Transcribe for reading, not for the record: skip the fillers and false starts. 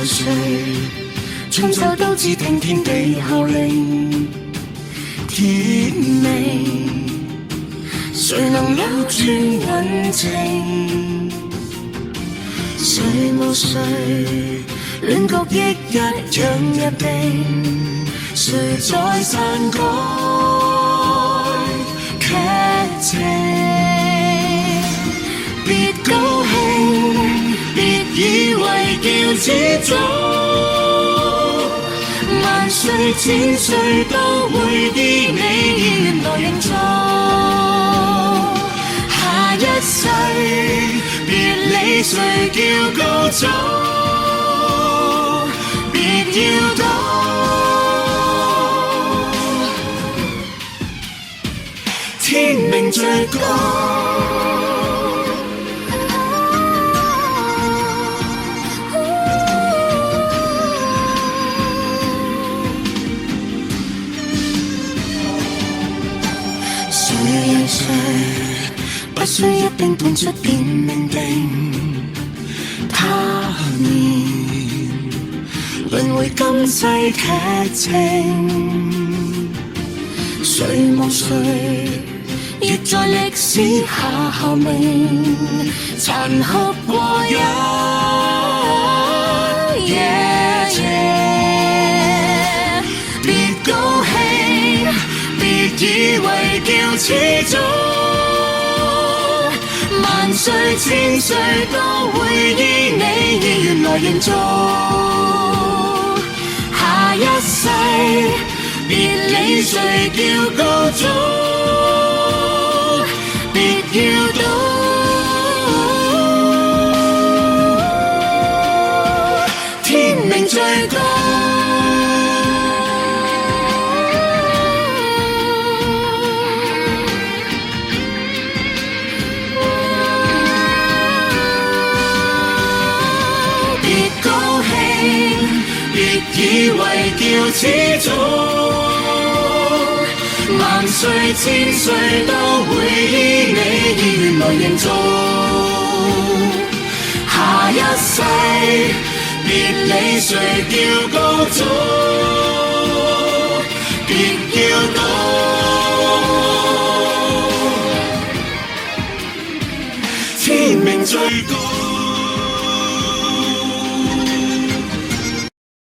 誰？春秋都知聽天地號令，天明，誰能扭轉運程？誰無誰，戀局亦一樣入定，誰在篡改劇情？別高興，別以為叫始祖，萬歲千歲都會依你原來形狀。下一世別理誰叫高祖，別要躲，天命最高。誰不需一定判出便命定，他年輪迴今世劇情，誰無誰亦在歷史下效命，殘酷過一夜。別高興，別以為叫始祖，萬歲千歲都會依你原來形狀。下一世別理誰叫高祖，別要躲，天命最高。以為叫始祖，萬歲千歲都會依你原來形狀。下一世別理誰叫高祖，別要躲，天命最高。